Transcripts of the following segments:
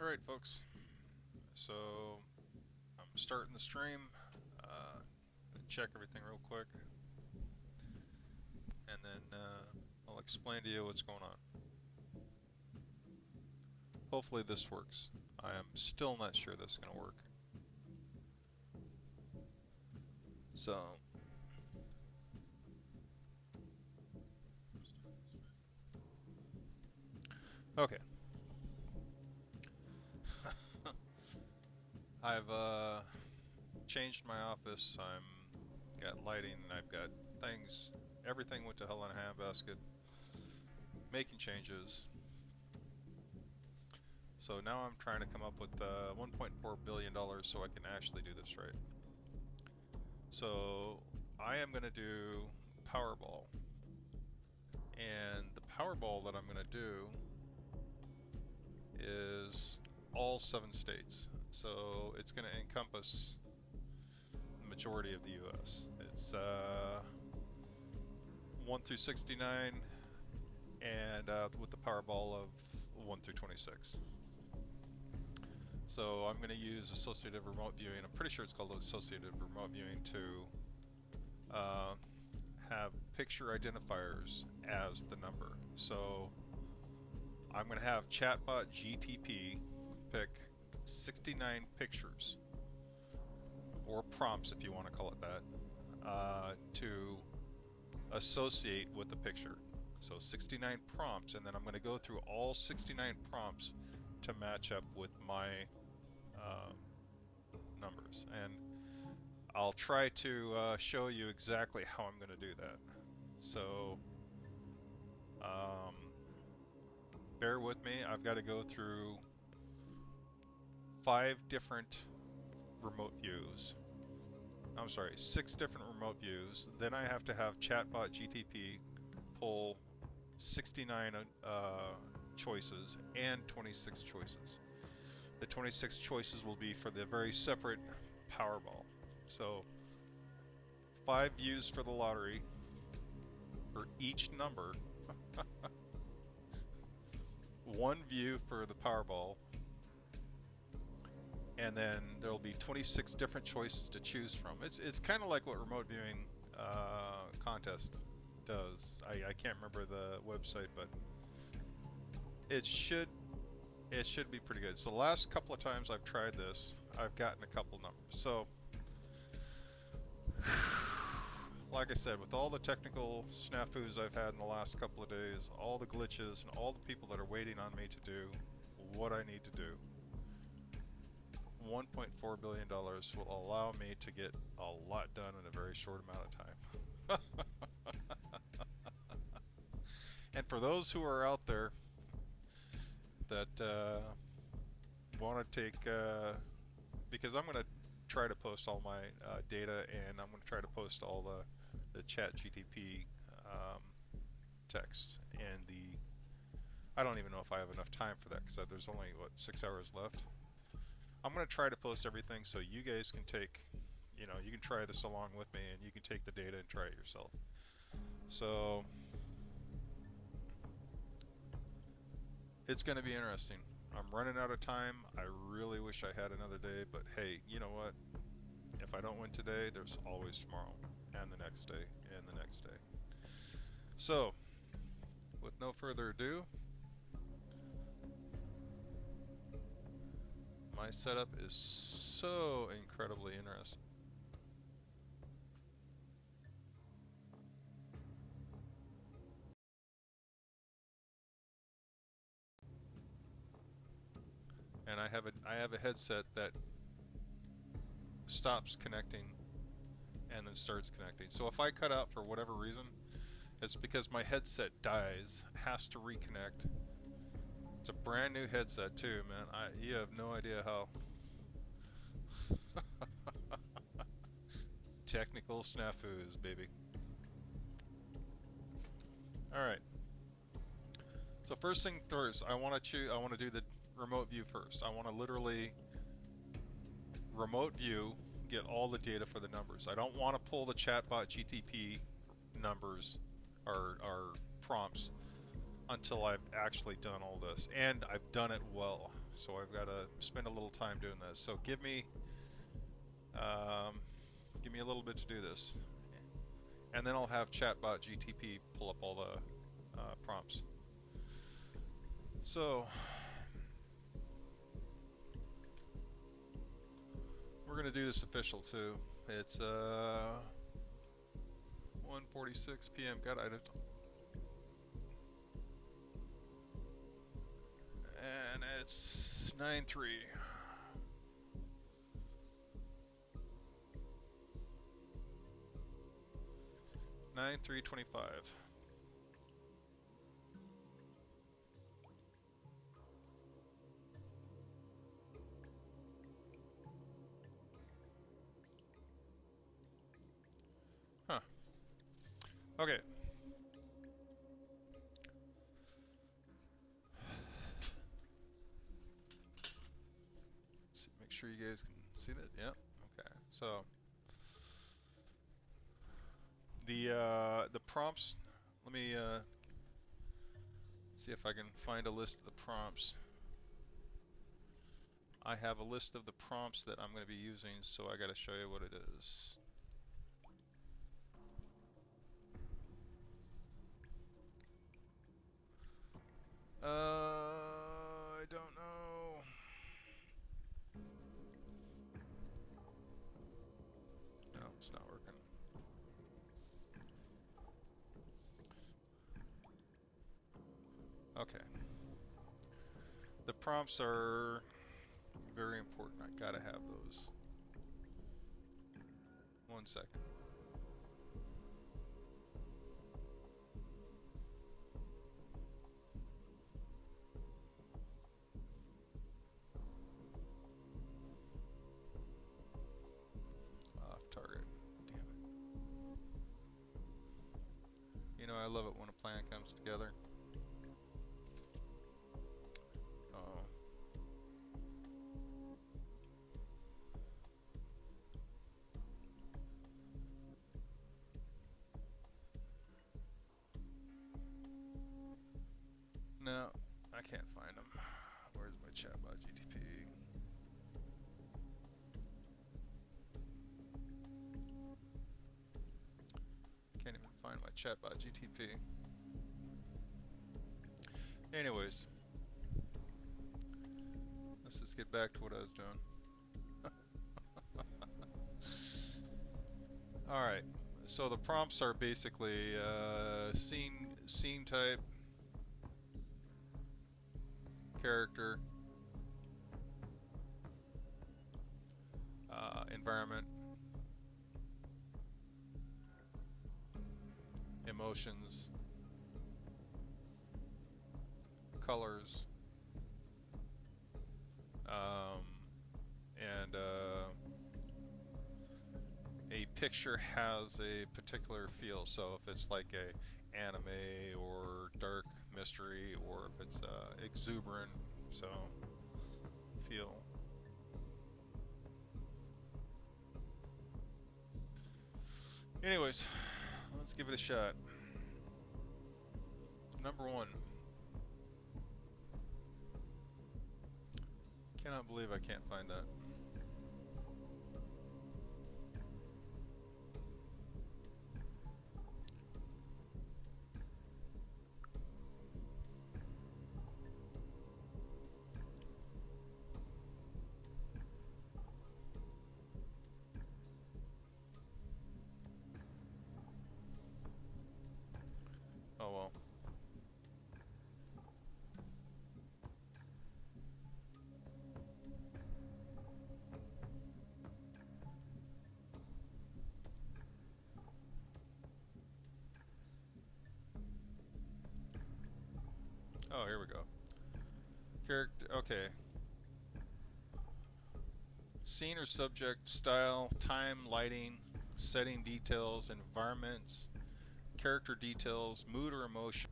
Alright folks, so I'm starting the stream, check everything real quick, and then I'll explain to you what's going on. Hopefully this works. I am still not sure this is going to work. So, okay. I've changed my office. I'm got lighting, I've got things, everything went to hell in a handbasket. Making changes. So now I'm trying to come up with $1.4 billion so I can actually do this right. So I am going to do Powerball. And the Powerball that I'm going to do is all 7 states. So it's going to encompass the majority of the US. It's 1 through 69 and with the Powerball of 1 through 26. So I'm going to use associative remote viewing. I'm pretty sure it's called associative remote viewing to have picture identifiers as the number. So I'm going to have chatbot GTP pick 69 pictures, or prompts if you want to call it that, to associate with the picture. So 69 prompts, and then I'm going to go through all 69 prompts to match up with my numbers. And I'll try to show you exactly how I'm going to do that. So bear with me, I've got to go through 5 different remote views. I'm sorry, 6 different remote views. Then I have to have chatbot GTP pull 69 choices and 26 choices. The 26 choices will be for the very separate Powerball. So 5 views for the lottery for each number, 1 view for the Powerball, and then there'll be 26 different choices to choose from. It's kind of like what remote viewing contest does. I can't remember the website, but it should be pretty good. So the last couple of times I've tried this, I've gotten a couple numbers. So like I said, with all the technical snafus I've had in the last couple of days, all the glitches and all the people that are waiting on me to do what I need to do, $1.4 billion will allow me to get a lot done in a very short amount of time. And for those who are out there that want to take, because I'm going to try to post all my data, and I'm going to try to post all the chat GTP texts, and I don't even know if I have enough time for that, because there's only, what, 6 hours left. I'm going to try to post everything so you guys can take, you can try this along with me, and you can take the data and try it yourself. So it's going to be interesting. I'm running out of time. I really wish I had another day, but hey, you know what? If I don't win today, there's always tomorrow, and the next day, and the next day. So, with no further ado, my setup is so incredibly interesting. And I have a headset that stops connecting and then starts connecting. So if I cut out for whatever reason, it's because my headset dies, has to reconnect. It's a brand new headset too, man. You have no idea how. Technical snafus, baby. Alright. So first thing first, I want to do the remote view first. I want to literally remote view, get all the data for the numbers. I don't want to pull the chatbot GTP numbers or prompts until I've actually done all this, and I've done it well. so I've got to spend a little time doing this. So um, give me a little bit to do this, and then I'll have Chatbot GTP pull up all the prompts. So we're gonna do this official too. It's 1:46 p.m. God, and it's 9:03. 9/3/25. Huh. Okay. Make sure you guys can see that. Yep. Okay. So the prompts. Let me see if I can find a list of the prompts. I have a list of the prompts that I'm going to be using, so I got to show you what it is. I don't know. No, it's not working. Okay. The prompts are very important. I gotta have those. 1 second. Off target. Damn it. You know, I love it when a plan comes together. Oh. No, I can't find them. Where's my chatbot GTP? Can't even find my chatbot GTP. Anyways, let's just get back to what I was doing. Alright, so the prompts are basically scene type, character, environment, emotions, colors, and a picture has a particular feel. So if it's like a anime or dark mystery, or if it's exuberant, so feel. Anyways, let's give it a shot. Number 1. Cannot believe I can't find that. Oh well. Oh, here we go. Character, okay. Scene or subject, style, time, lighting, setting details, environments, character details, mood or emotion.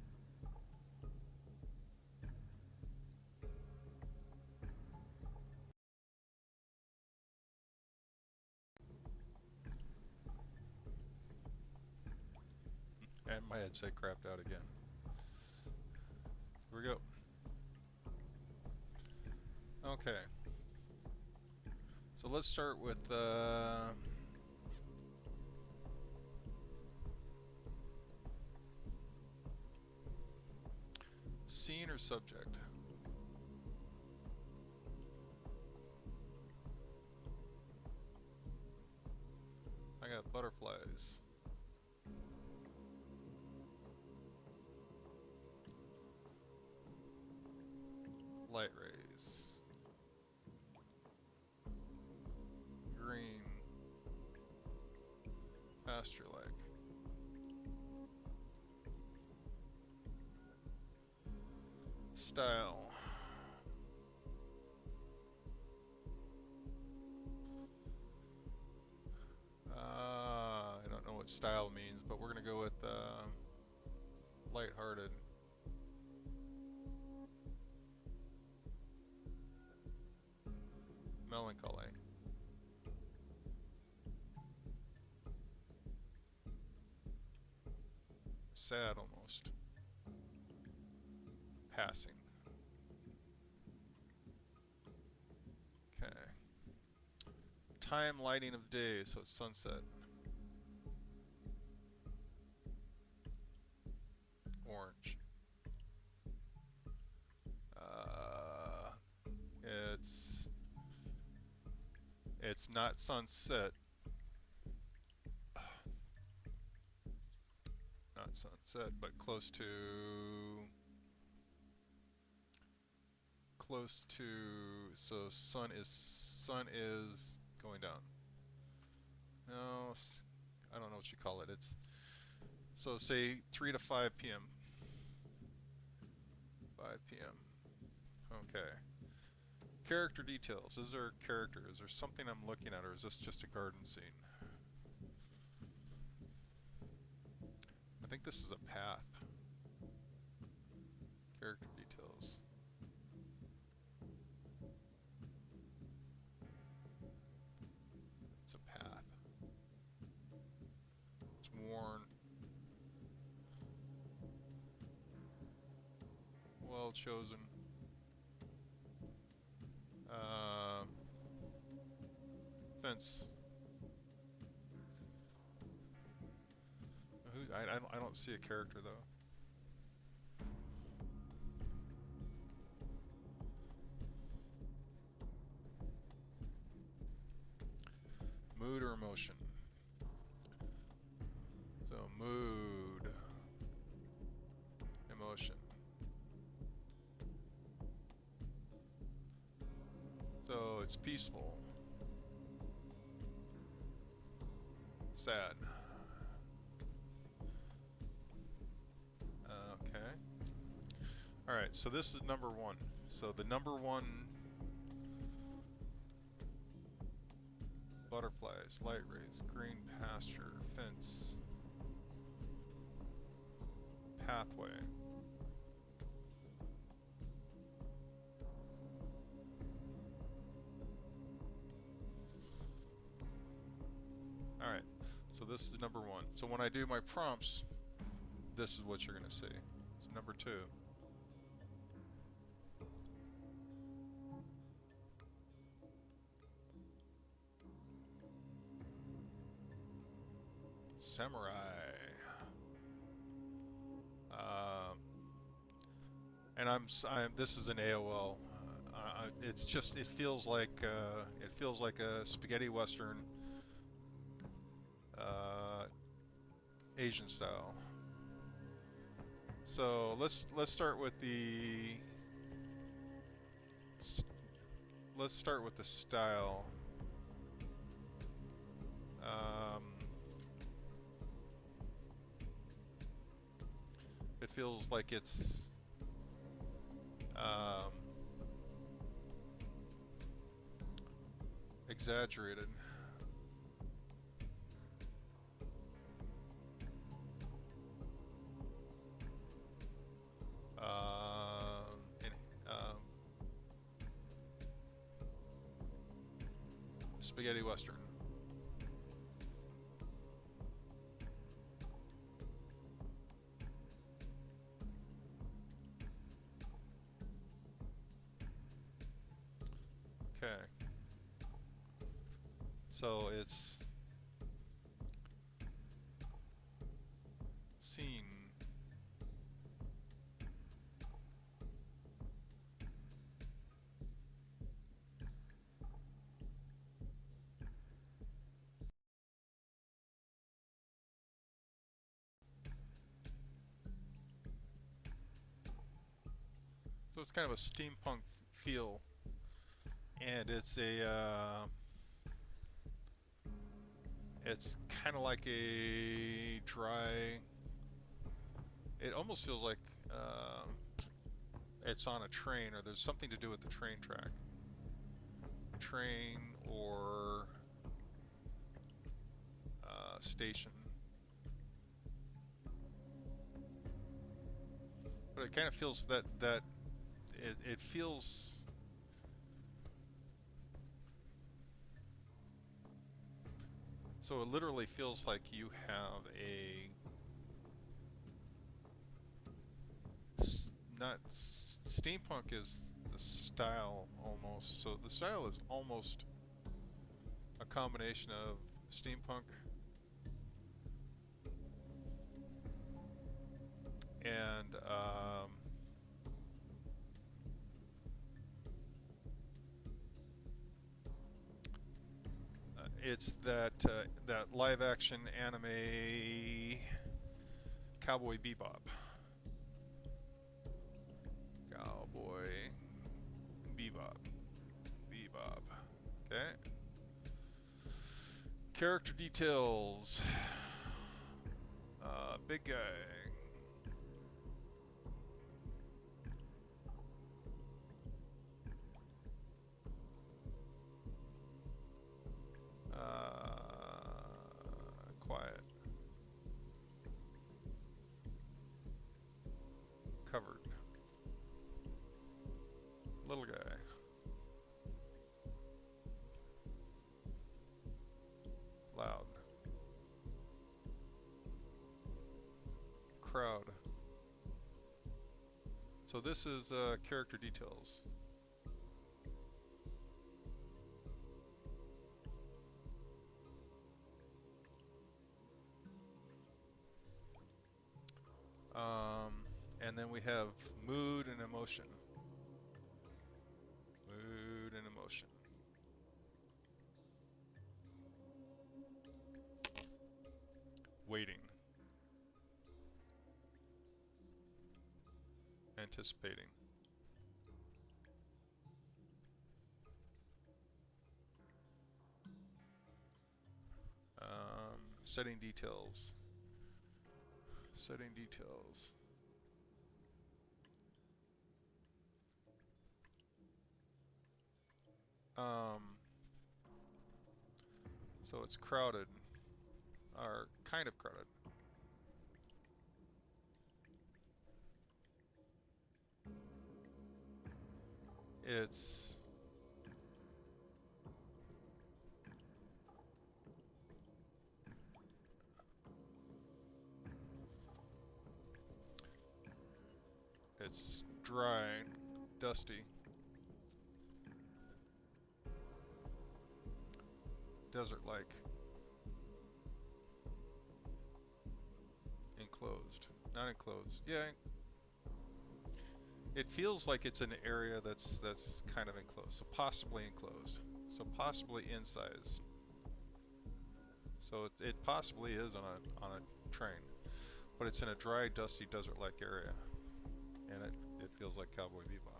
And my headset crapped out again. Here we go. Okay. So let's start with scene or subject. I got butterflies. Light rays. Green. Pasture-like. Style. I don't know what style means, but we're going to go with light-hearted. Melancholy. Sad almost. Passing. Okay. Time lighting of day, so it's sunset. Orange. It's not sunset. Not sunset, but close to so sun is going down. No, I don't know what you call it. It's so say 3 to 5 p.m. 5 p.m. Okay. Character details. Is there a character? Is there something I'm looking at, or is this just a garden scene? I think this is a path. Character details. It's a path. It's worn. Well chosen. Fence. I don't see a character though. Mood or emotion. So mood, emotion. So it's peaceful. Sad. Okay. Alright, so this is number 1. So the number 1 butterflies, light rays, green pasture, fence, pathway. Alright, so this is number 1. So when I do my prompts, this is what you're going to see. It's number 2. Samurai. And this is an AOL. It's just it feels like a spaghetti western, Asian style. So let's start with the style. It feels like it's exaggerated. Spaghetti western. So it's scene. So it's kind of a steampunk feel, and it's it's kind of like a dry. It almost feels like it's on a train, or there's something to do with the train track, train or station. But it kind of feels that it feels. So it literally feels like you have a not steampunk is the style almost. So the style is almost a combination of steampunk and it's that live action anime Cowboy Bebop. Cowboy Bebop. Bebop. Okay. Character details. Big guy. Quiet. Covered. Little guy. Loud. Crowd. So this is character details. And then we have mood and emotion. Mood and emotion. Waiting. Anticipating. Setting details. Setting details. So it's crowded, or kind of crowded. It's dry, dusty, desert-like, enclosed, not enclosed. Yeah, it feels like it's an area that's kind of enclosed, so possibly enclosed, so possibly in size. So it possibly is on a train, but it's in a dry, dusty, desert-like area, and it feels like Cowboy Bebop.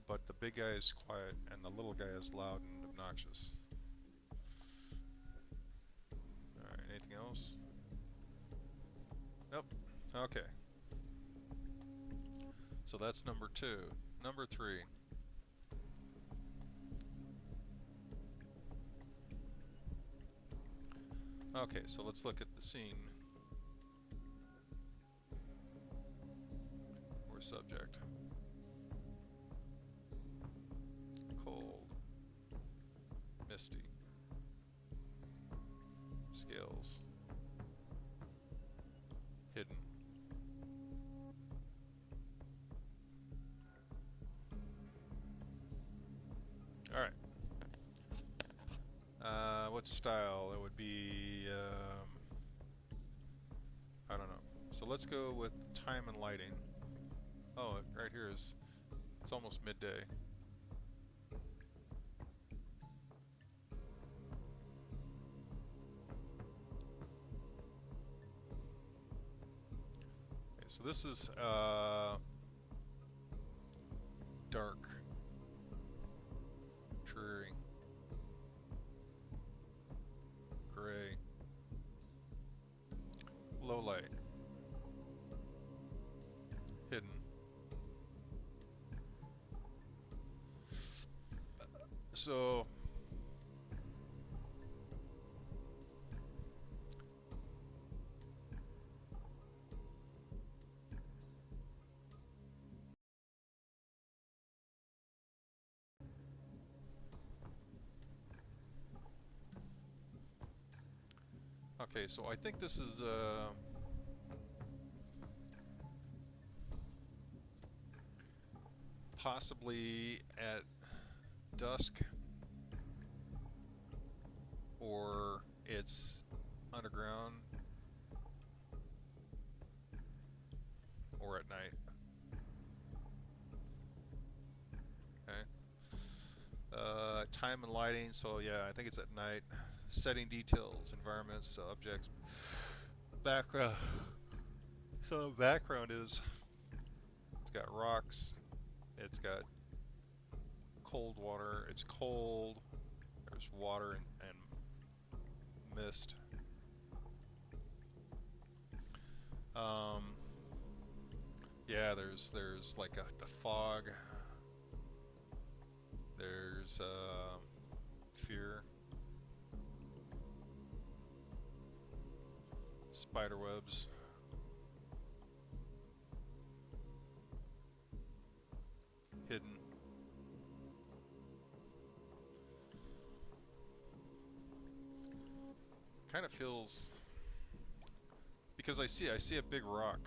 But the big guy is quiet, and the little guy is loud and obnoxious. Alright, anything else? Nope. Okay. So that's number 2. Number 3. Okay, so let's look at the scene or subject. Cold. Misty. Scales. Hidden. let's go with time and lighting. Oh, right here is, it's almost midday. Okay, so this is dark, dreary, gray, low light, hidden. So okay, so I think this is possibly at dusk, or it's underground, or at night. Okay. Time and lighting, so yeah, I think it's at night. Setting details, environments, objects, background. So background is, it's got rocks, it's got cold water, it's cold, there's water and mist. Yeah, there's like the fog. There's fear, spider webs, hidden. Kind of feels, because I see a big rock,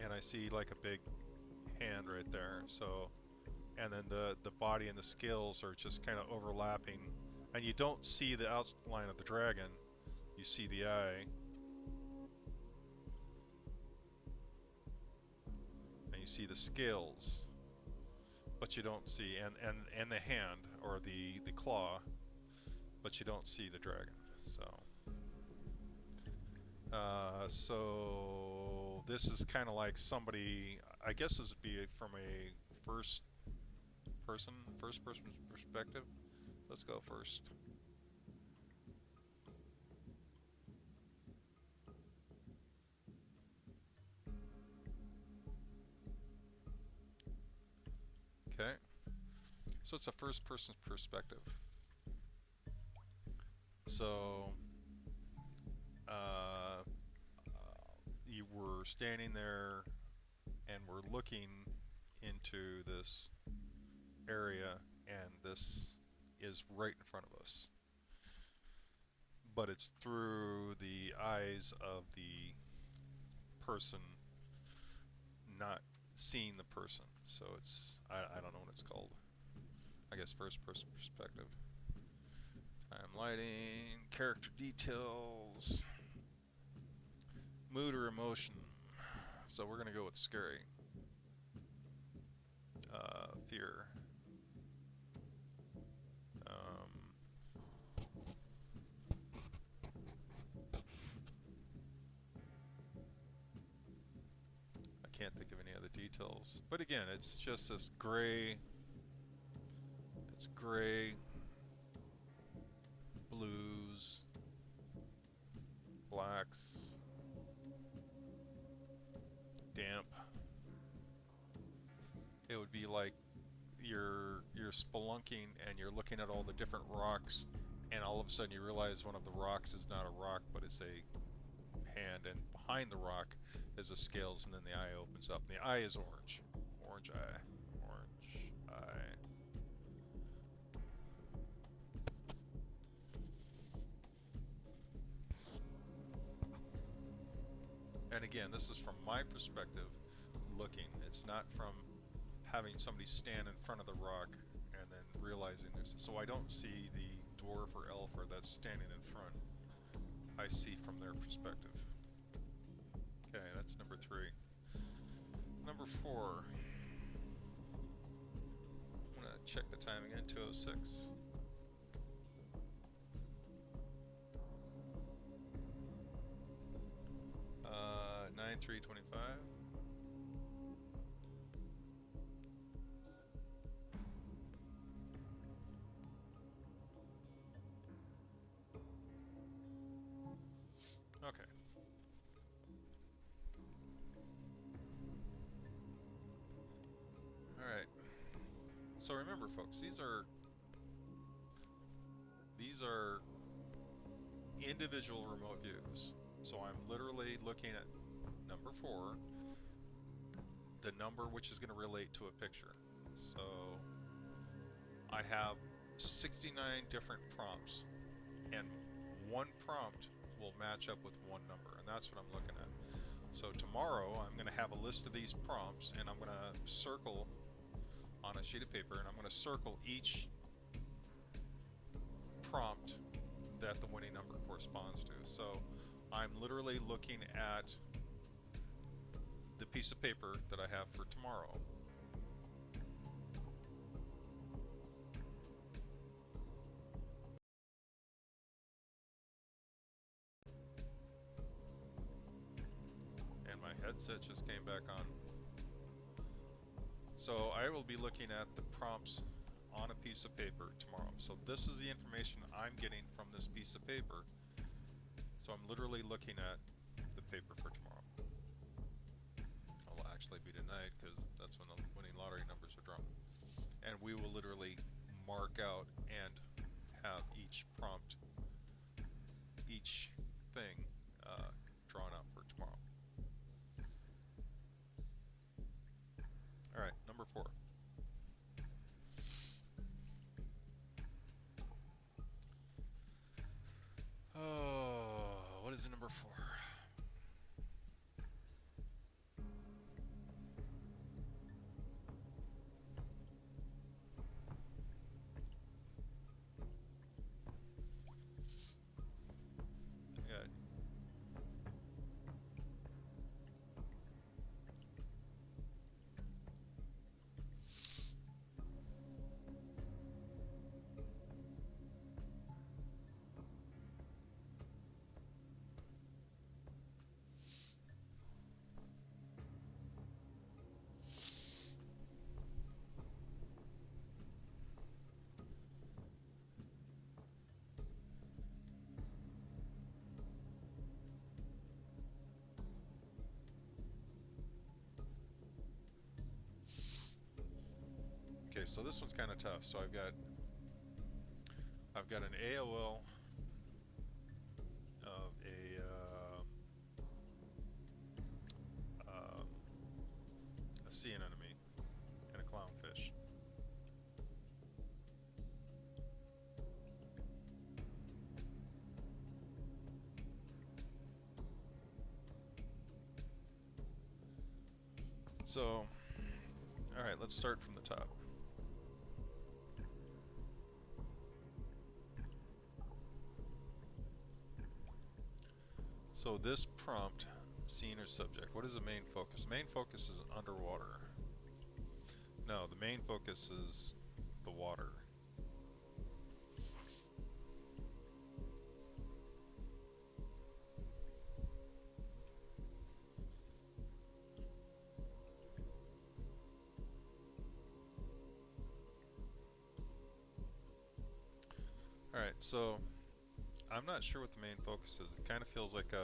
and I see like a big hand right there. So, and then the body and the scales are just kind of overlapping, and you don't see the outline of the dragon. You see the eye, and you see the scales, but you don't see and the hand or the claw, but you don't see the dragon. So this is kind of like somebody, I guess this would be from a first person perspective. Let's go first. Okay, so it's a first person perspective. So uh, you were standing there and we're looking into this area, and this is right in front of us, but it's through the eyes of the person, not seeing the person. So it's, I don't know what it's called. I guess first person perspective. Time lighting, character details, mood or emotion. So we're gonna go with scary. Fear. I can't think of any other details. But again, it's just this gray. It's gray, blues, blacks, damp. It would be like you're spelunking and you're looking at all the different rocks, and all of a sudden you realize one of the rocks is not a rock, but it's a hand, and behind the rock is the scales, and then the eye opens up, and the eye is orange. Orange eye. Orange eye. And again, this is from my perspective looking. It's not from having somebody stand in front of the rock and then realizing there's, so I don't see the dwarf or elf or that's standing in front. I see from their perspective. Okay, that's number 3. Number 4. I'm gonna check the time again, 2:06. 9:3:25. Okay. All right. So remember, folks, these are individual remote views. So I'm literally looking at number 4, the number which is going to relate to a picture. So I have 69 different prompts, and one prompt will match up with one number, and that's what I'm looking at. So tomorrow I'm going to have a list of these prompts, and I'm going to circle on a sheet of paper, and I'm going to circle each prompt that the winning number corresponds to. So I'm literally looking at the piece of paper that I have for tomorrow. And my headset just came back on. So I will be looking at the prompts on a piece of paper tomorrow. So this is the information I'm getting from this piece of paper. So I'm literally looking at the paper for tomorrow. It will actually be tonight because that's when the winning lottery numbers are drawn. And we will literally mark out and have each prompt, each thing drawn out for tomorrow. All right, number 4. Oh, what is number 4? Yeah. Okay, so this one's kind of tough. So I've got an AOL of a sea anemone and a clownfish. So, all right, let's start from the top. So this prompt, scene or subject, what is the main focus? Main focus is underwater. No, the main focus is the water. All right, so I'm not sure what the main focus is. It kind of feels like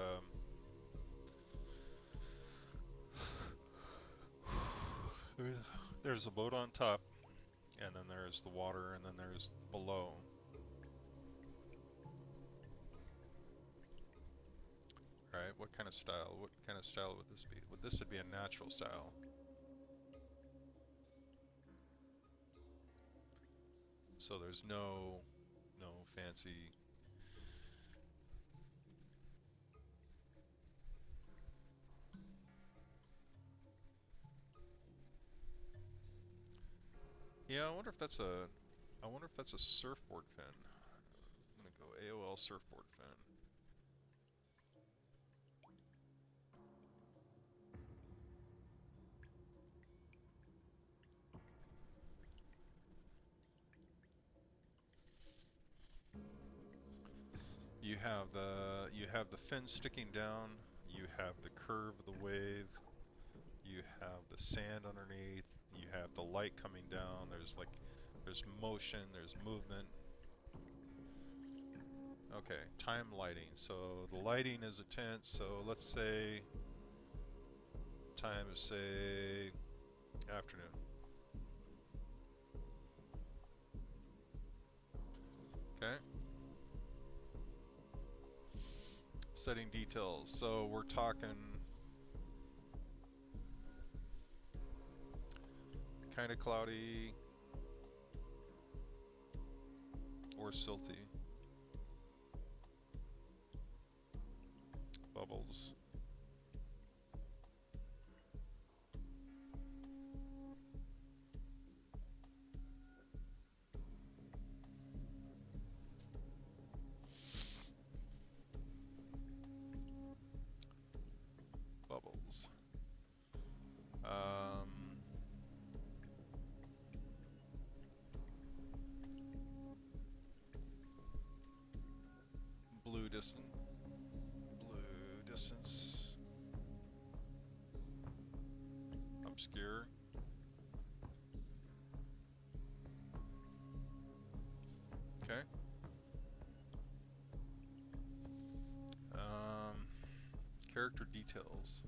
there's a boat on top, and then there's the water, and then there's below. All right, what kind of style? What kind of style would this be? This would be a natural style. So there's no fancy. Yeah, I wonder if that's a surfboard fin. I'm gonna go AOL surfboard fin. you have the fin sticking down, you have the curve of the wave, you have the sand underneath, you have the light coming down, there's motion, there's movement. Okay, time lighting. So the lighting is intense, so let's say time is say afternoon. Okay. Setting details. So we're talking kind of cloudy or silty. Bubbles. Bubbles. Blue distance. Blue distance. Obscure. Okay. Character details.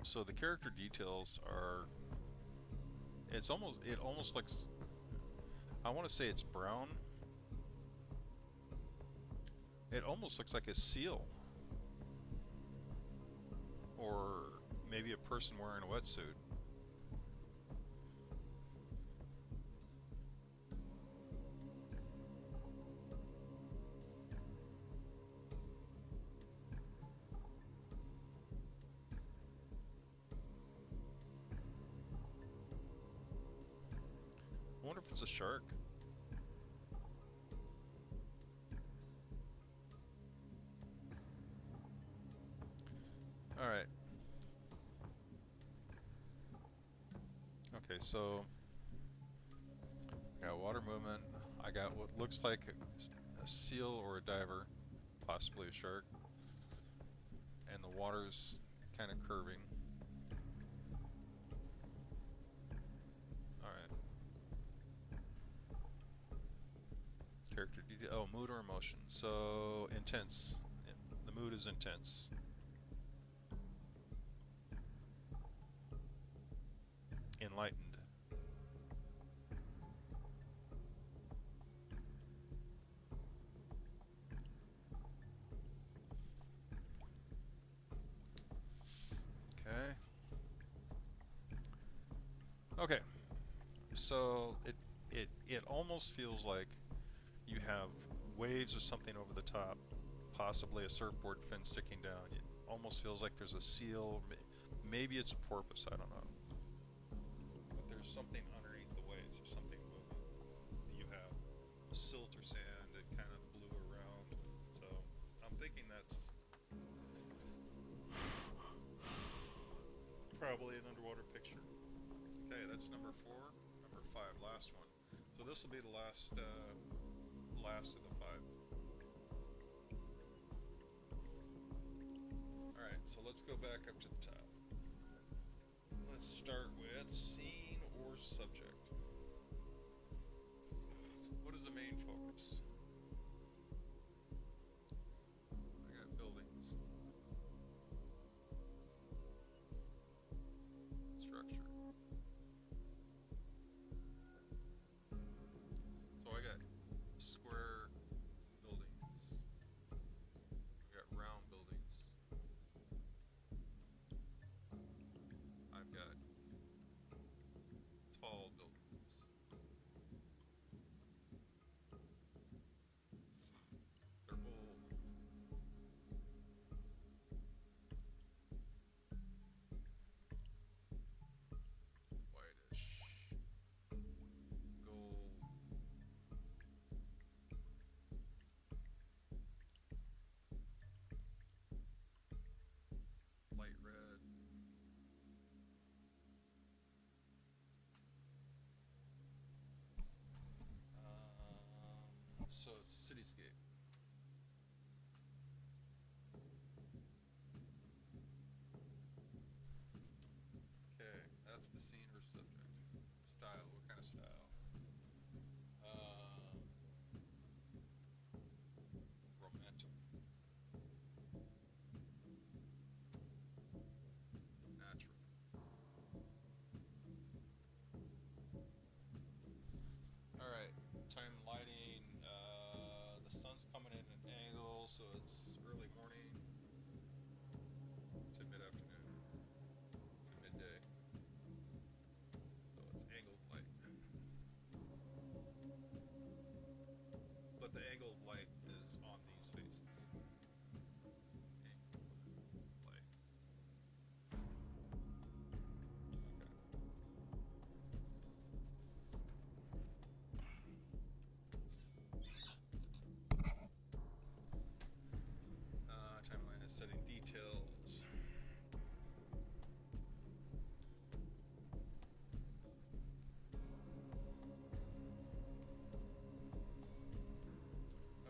So the character details are, it almost looks, I want to say it's brown. It almost looks like a seal. Or maybe a person wearing a wetsuit. I wonder if it's a shark. Alright. Okay, so I got water movement. I got what looks like a seal or a diver, possibly a shark. And the water's kind of curving. Alright. Character detail. Oh, mood or emotion. So, intense. The mood is intense. Enlightened. Okay. Okay. So it almost feels like you have waves or something over the top, possibly a surfboard fin sticking down. It almost feels like there's a seal. Maybe it's a porpoise. I don't know. But there's something underneath the waves. There's something moving. You have silt or sand that kind of blew around. So I'm thinking that's probably an underwater picture. Okay, that's number 4. Number 5, last one. So this will be the last of the 5. Alright, so let's go back up to the top. Let's start with scene or subject. What is the main focus? I got buildings. Structure. So I got square buildings. I got round buildings. I've got tall buildings. cityscape. Okay, that's the scene or subject. Style, what kind of style? Um, Romantic, natural. All right, time lighting. The sun's coming in at an angle, so it's early morning to mid-afternoon to midday. So it's angled light. But the angled light is on these faces. Angled light. Okay. Timeline is setting details.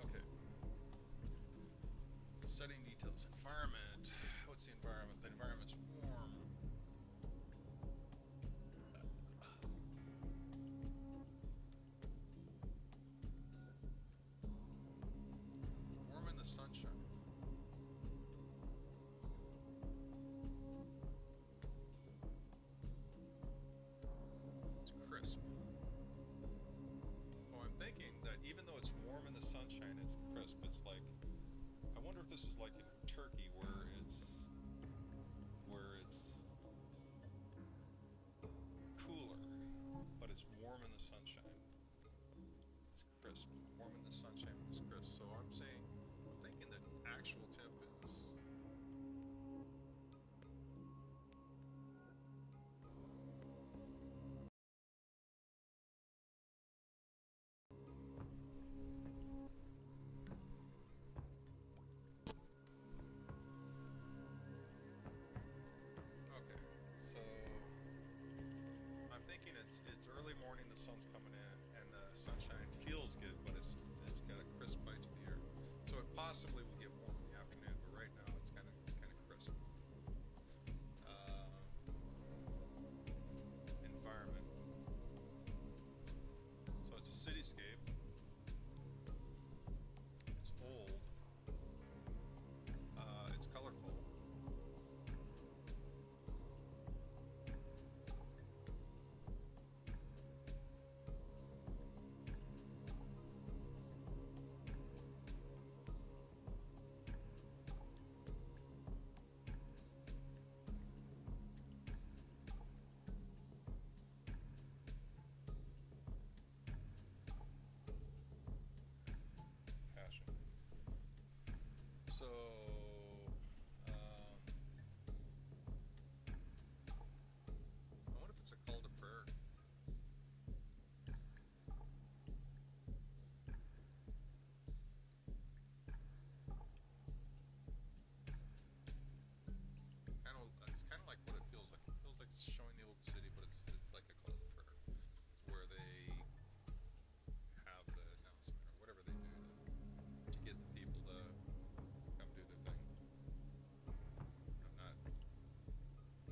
Okay. Setting details. Environment. What's the environment? The environment's warm. Warm in the sunshine. It's crisp. Oh, I'm thinking that even though it's warm in the sunshine, it's crisp. It's like, I wonder if this is like in Turkey where it's cooler, but it's warm in the sunshine. It's crisp. Warm in the sunshine, it's crisp. So I'm thinking that actual temp is. Okay, so I'm thinking it's early morning, the sun's coming in, and the sunshine feels good, but it's got a crisp bite to the air. So it possibly will get warm in the afternoon, but right now it's kind of crisp. Uh, Environment. So it's a cityscape. It's old. It's colorful. Passion. So, I wonder if it's a call to prayer. It's kind of like what it feels like. It feels like it's showing the old city, but it's like a call to prayer. It's where they have the announcement or whatever they do to get the people to come do their thing. I'm not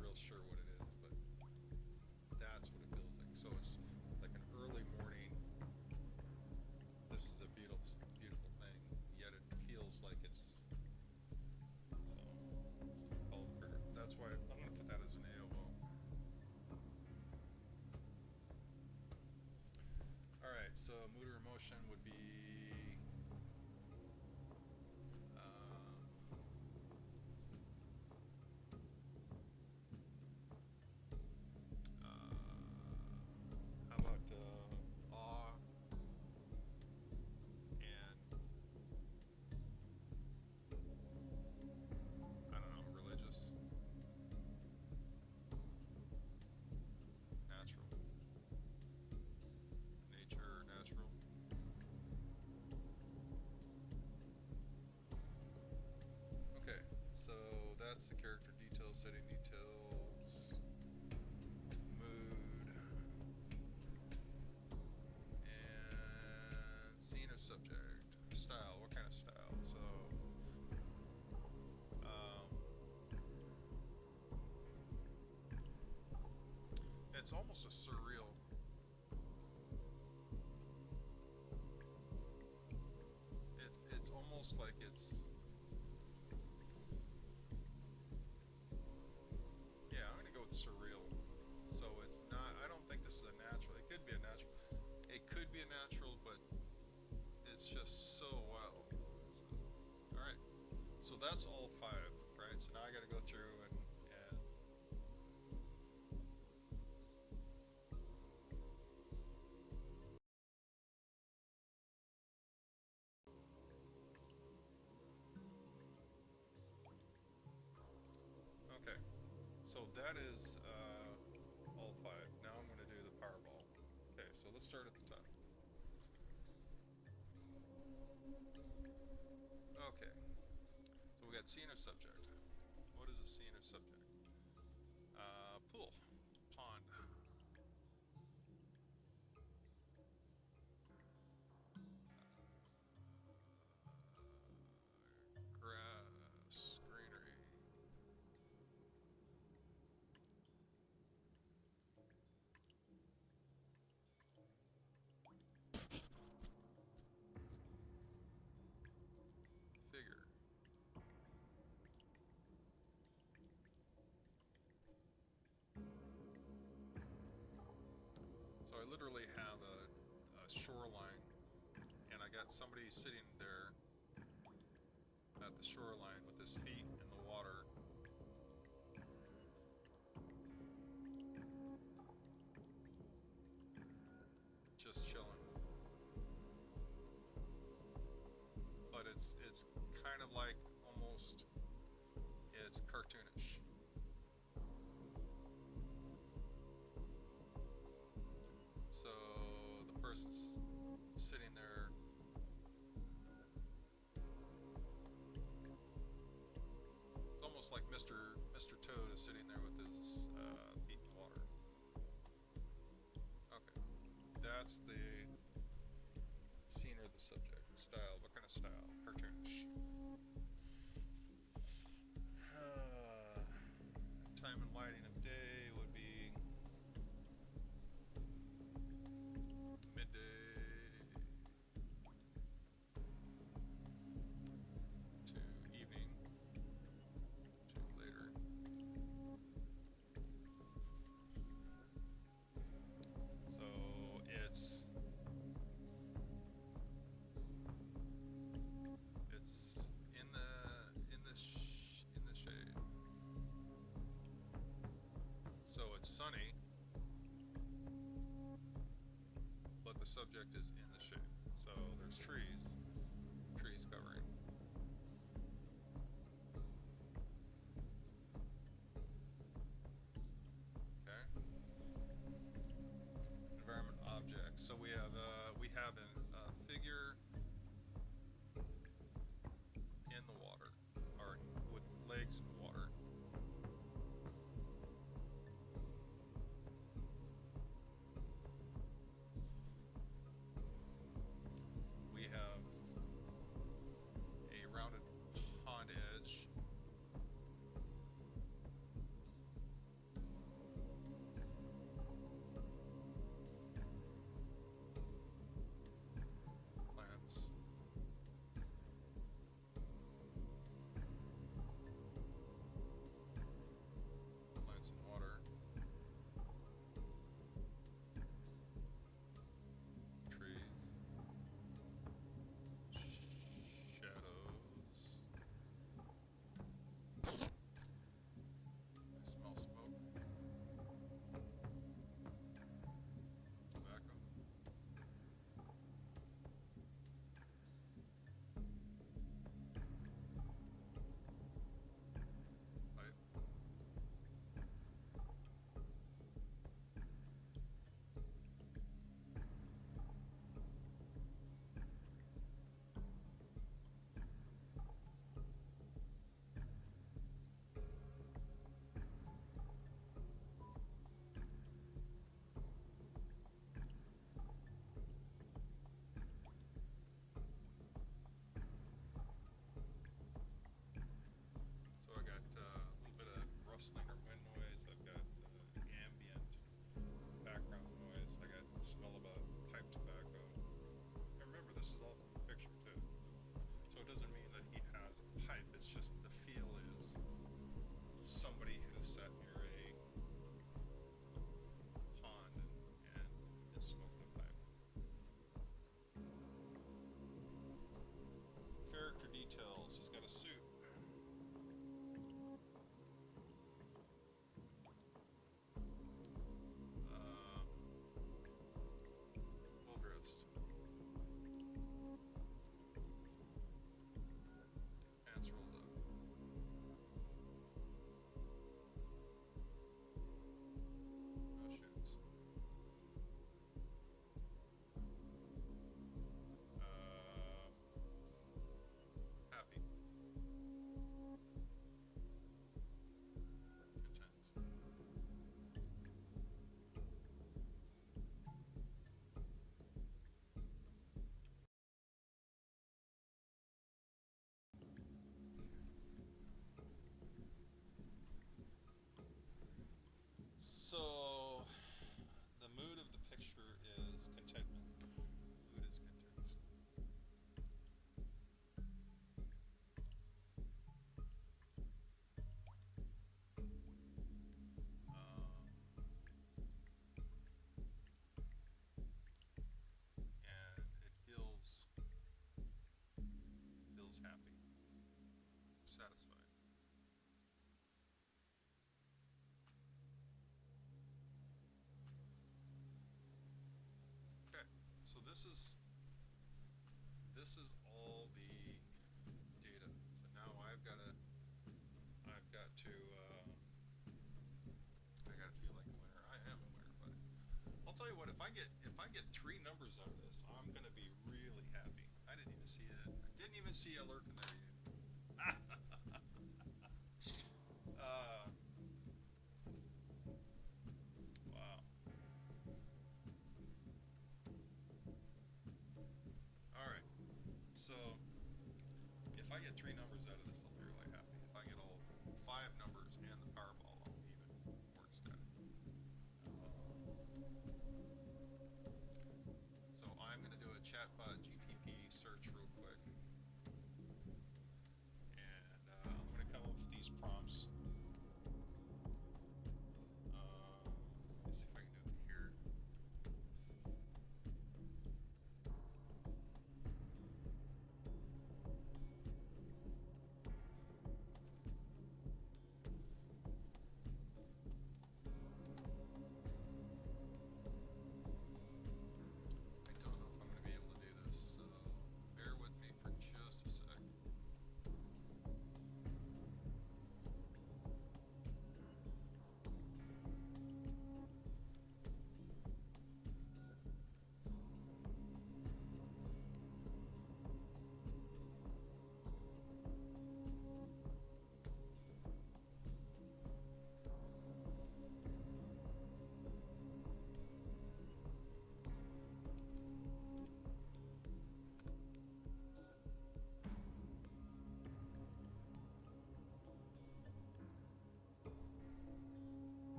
real sure what it is, but that's what it feels like. So it's like an early morning. This is a beautiful, beautiful thing, yet it feels like it's so called prayer. That's why I'm going to put that as an AOO. All right, so mood or emotion would be how about awe and I don't know, religious, natural, nature, natural. it's almost a surreal. It's almost like it's. Yeah, I'm gonna go with surreal. So it's not. I don't think this is a natural. It could be a natural. It could be a natural, but it's just so wild. So, all right. So that's all 5, right? So now I got to go through and okay. So that is all 5. Now I'm going to do the Powerball. Okay, so let's start at the top. Okay, so we got scene of subject. What is a scene of subject? Pool, pond, grass, greenery, figure. So I literally have a shoreline, and I got somebody sitting there at the shoreline with his feet in the water. Just chilling. But it's kind of like almost it's cartoonish. So the person's sitting there. It's almost like Mr. Toad is sitting there with his feet in the water. Okay, that's the scene or the subject. Style. What kind of style? Cartoonish. Time and lighting of day would be midday to evening to later. So it's in the shade. So it's sunny, but the subject is in the shade. So there's trees covering. Okay. Environment object. So we have a figure in the water, or with legs in the water. somebody who sat near a pond and is smoking a pipe. Character details. He's got a suit. Well dressed. Pants rolled up. No shoes. Happy. Content. So, the mood of the picture is contentment. Mood is content. And it feels happy, satisfied. Okay, so this is all the data. So now I gotta feel like a winner. I am a winner, but I'll tell you what, if I get 3 numbers out of this, I'm gonna be really happy. I didn't even see it. I didn't even see a lurk in there yet. uh, wow. All right. So if I get 3 numbers out of this, I'll be really happy. If I get all 5 numbers and the Powerball, I'll be even more ecstatic. So I'm gonna do a chatbot GTP search real quick. And I'm going to come up with these prompts. Let's see if I can do it here. I don't know if I'm going to be able to do this, so bear with me for just a sec.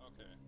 Okay.